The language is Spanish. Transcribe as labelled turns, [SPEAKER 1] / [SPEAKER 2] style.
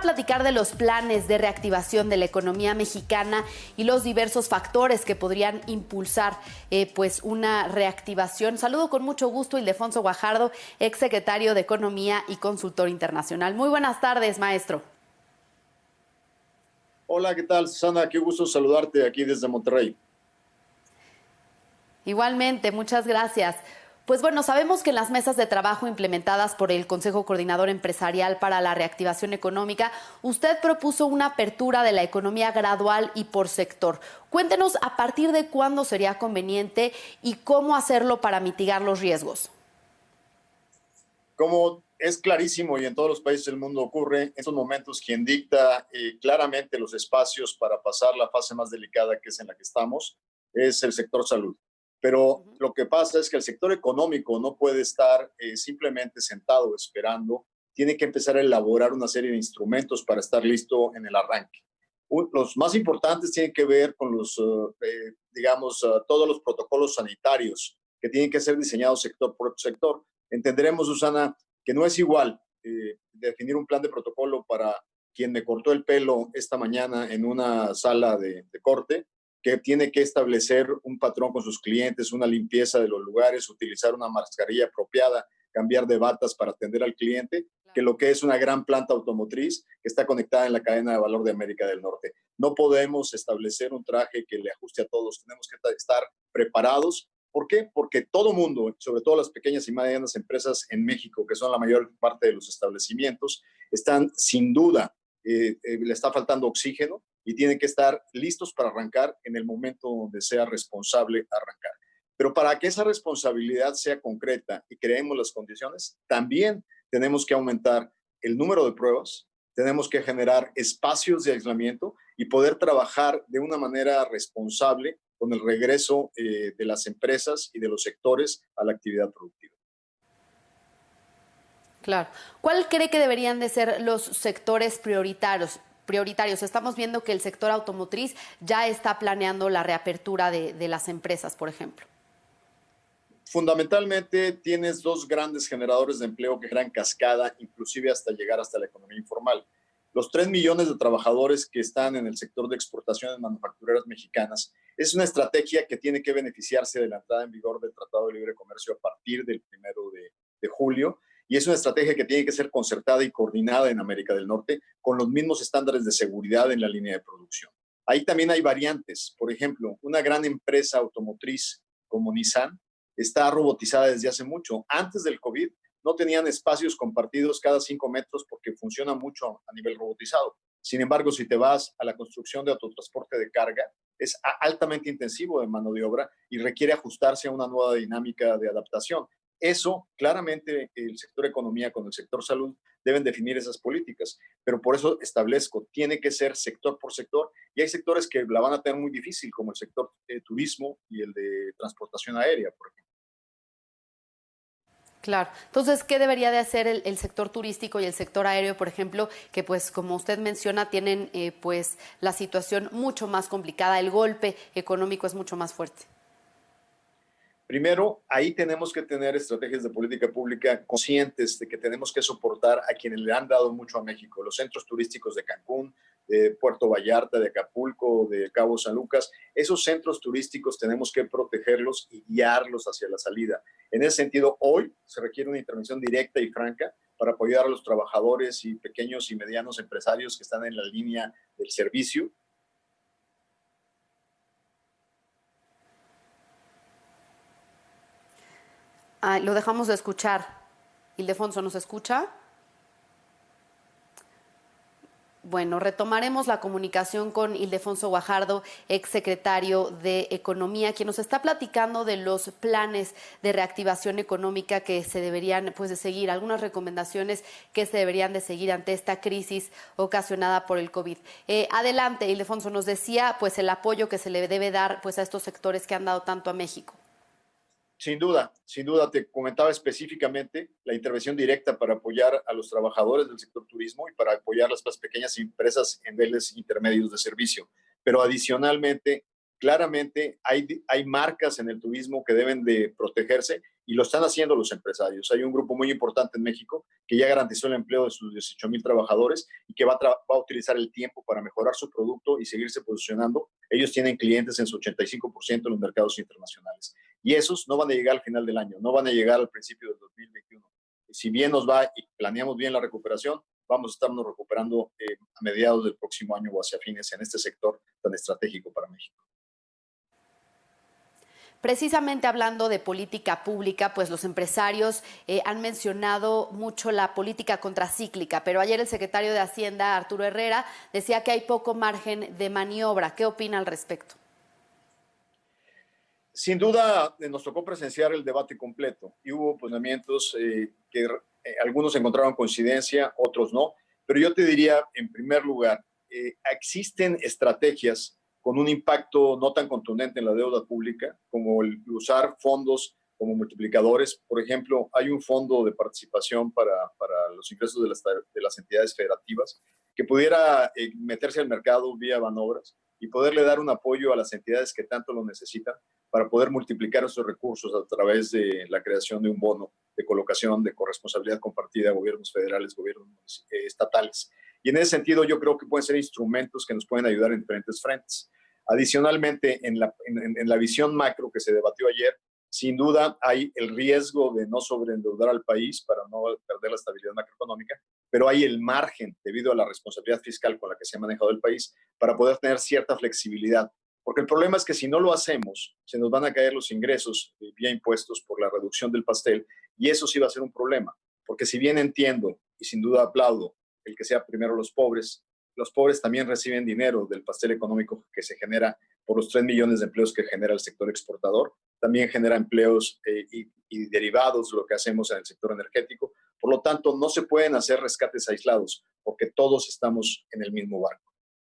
[SPEAKER 1] a platicar de los planes de reactivación de la economía mexicana y los diversos factores que podrían impulsar pues una reactivación. Saludo con mucho gusto a Ildefonso Guajardo, exsecretario de Economía y consultor internacional. Muy buenas tardes, maestro.
[SPEAKER 2] Hola, ¿qué tal, Susana? Qué gusto saludarte aquí desde Monterrey.
[SPEAKER 1] Igualmente, muchas gracias. Pues bueno, sabemos que en las mesas de trabajo implementadas por el Consejo Coordinador Empresarial para la Reactivación Económica, usted propuso una apertura de la economía gradual y por sector. Cuéntenos a partir de cuándo sería conveniente y cómo hacerlo para mitigar los riesgos.
[SPEAKER 2] Como es clarísimo y en todos los países del mundo ocurre, en estos momentos quien dicta claramente los espacios para pasar la fase más delicada, que es en la que estamos, es el sector salud. Pero lo que pasa es que el sector económico no puede estar simplemente sentado esperando, tiene que empezar a elaborar una serie de instrumentos para estar listo en el arranque. Los más importantes tienen que ver con todos los protocolos sanitarios que tienen que ser diseñados sector por sector. Entenderemos, Susana, que no es igual definir un plan de protocolo para quien me cortó el pelo esta mañana en una sala de corte, que tiene que establecer un patrón con sus clientes, una limpieza de los lugares, utilizar una mascarilla apropiada, cambiar de batas para atender al cliente, que lo que es una gran planta automotriz que está conectada en la cadena de valor de América del Norte. No podemos establecer un traje que le ajuste a todos, tenemos que estar preparados. ¿Por qué? Porque todo mundo, sobre todo las pequeñas y medianas empresas en México, que son la mayor parte de los establecimientos, están sin duda, le está faltando oxígeno y tienen que estar listos para arrancar en el momento donde sea responsable arrancar. Pero para que esa responsabilidad sea concreta y creemos las condiciones, también tenemos que aumentar el número de pruebas, tenemos que generar espacios de aislamiento y poder trabajar de una manera responsable con el regreso de las empresas y de los sectores a la actividad productiva.
[SPEAKER 1] Claro. ¿Cuál cree que deberían de ser los sectores prioritarios? Estamos viendo que el sector automotriz ya está planeando la reapertura de las empresas, por ejemplo.
[SPEAKER 2] Fundamentalmente tienes dos grandes generadores de empleo que generan cascada, inclusive hasta llegar hasta la economía informal. Los 3 millones de trabajadores que están en el sector de exportaciones manufactureras mexicanas es una estrategia que tiene que beneficiarse de la entrada en vigor del Tratado de Libre Comercio a partir del 1 de julio. Y es una estrategia que tiene que ser concertada y coordinada en América del Norte con los mismos estándares de seguridad en la línea de producción. Ahí también hay variantes. Por ejemplo, una gran empresa automotriz como Nissan está robotizada desde hace mucho. Antes del COVID no tenían espacios compartidos cada 5 metros porque funciona mucho a nivel robotizado. Sin embargo, si te vas a la construcción de autotransporte de carga, es altamente intensivo de mano de obra y requiere ajustarse a una nueva dinámica de adaptación. Eso, claramente, el sector economía con el sector salud deben definir esas políticas, pero por eso establezco, tiene que ser sector por sector, y hay sectores que la van a tener muy difícil, como el sector turismo y el de transportación aérea, por ejemplo.
[SPEAKER 1] Claro. Entonces, ¿qué debería de hacer el sector turístico y el sector aéreo, por ejemplo, que pues como usted menciona tienen pues la situación mucho más complicada, el golpe económico es mucho más fuerte?
[SPEAKER 2] Primero, ahí tenemos que tener estrategias de política pública conscientes de que tenemos que soportar a quienes le han dado mucho a México. Los centros turísticos de Cancún, de Puerto Vallarta, de Acapulco, de Cabo San Lucas, esos centros turísticos tenemos que protegerlos y guiarlos hacia la salida. En ese sentido, hoy se requiere una intervención directa y franca para apoyar a los trabajadores y pequeños y medianos empresarios que están en la línea del servicio.
[SPEAKER 1] Lo dejamos de escuchar. Ildefonso, ¿nos escucha? Bueno, retomaremos la comunicación con Ildefonso Guajardo, exsecretario de Economía, quien nos está platicando de los planes de reactivación económica que se deberían pues, de seguir, algunas recomendaciones que se deberían de seguir ante esta crisis ocasionada por el COVID. Adelante, Ildefonso, nos decía pues, el apoyo que se le debe dar pues, a estos sectores que han dado tanto a México.
[SPEAKER 2] Sin duda, te comentaba específicamente la intervención directa para apoyar a los trabajadores del sector turismo y para apoyar las más pequeñas empresas en niveles intermedios de servicio. Pero adicionalmente, claramente hay marcas en el turismo que deben de protegerse y lo están haciendo los empresarios. Hay un grupo muy importante en México que ya garantizó el empleo de sus 18,000 trabajadores y que va a utilizar el tiempo para mejorar su producto y seguirse posicionando. Ellos tienen clientes en su 85% en los mercados internacionales. Y esos no van a llegar al final del año, no van a llegar al principio del 2021. Si bien nos va y planeamos bien la recuperación, vamos a estarnos recuperando a mediados del próximo año o hacia fines en este sector tan estratégico para México.
[SPEAKER 1] Precisamente hablando de política pública, pues los empresarios han mencionado mucho la política contracíclica, pero ayer el secretario de Hacienda, Arturo Herrera, decía que hay poco margen de maniobra. ¿Qué opina al respecto?
[SPEAKER 2] Sin duda, nos tocó presenciar el debate completo y hubo opinamientos que algunos encontraron coincidencia, otros no, pero yo te diría, en primer lugar, existen estrategias con un impacto no tan contundente en la deuda pública, como el usar fondos como multiplicadores. Por ejemplo, hay un fondo de participación para los ingresos de las entidades federativas que pudiera meterse al mercado vía Banobras y poderle dar un apoyo a las entidades que tanto lo necesitan para poder multiplicar esos recursos a través de la creación de un bono de colocación de corresponsabilidad compartida a gobiernos federales, gobiernos estatales. Y en ese sentido yo creo que pueden ser instrumentos que nos pueden ayudar en diferentes frentes. Adicionalmente, en la visión macro que se debatió ayer, sin duda hay el riesgo de no sobreendeudar al país para no perder la estabilidad macroeconómica, pero hay el margen, debido a la responsabilidad fiscal con la que se ha manejado el país, para poder tener cierta flexibilidad. Porque el problema es que si no lo hacemos, se nos van a caer los ingresos vía impuestos por la reducción del pastel, y eso sí va a ser un problema. Porque si bien entiendo, y sin duda aplaudo, el que sea primero los pobres también reciben dinero del pastel económico que se genera por los 3 millones de empleos que genera el sector exportador. También genera empleos y derivados de lo que hacemos en el sector energético. Por lo tanto, no se pueden hacer rescates aislados porque todos estamos en el mismo barco.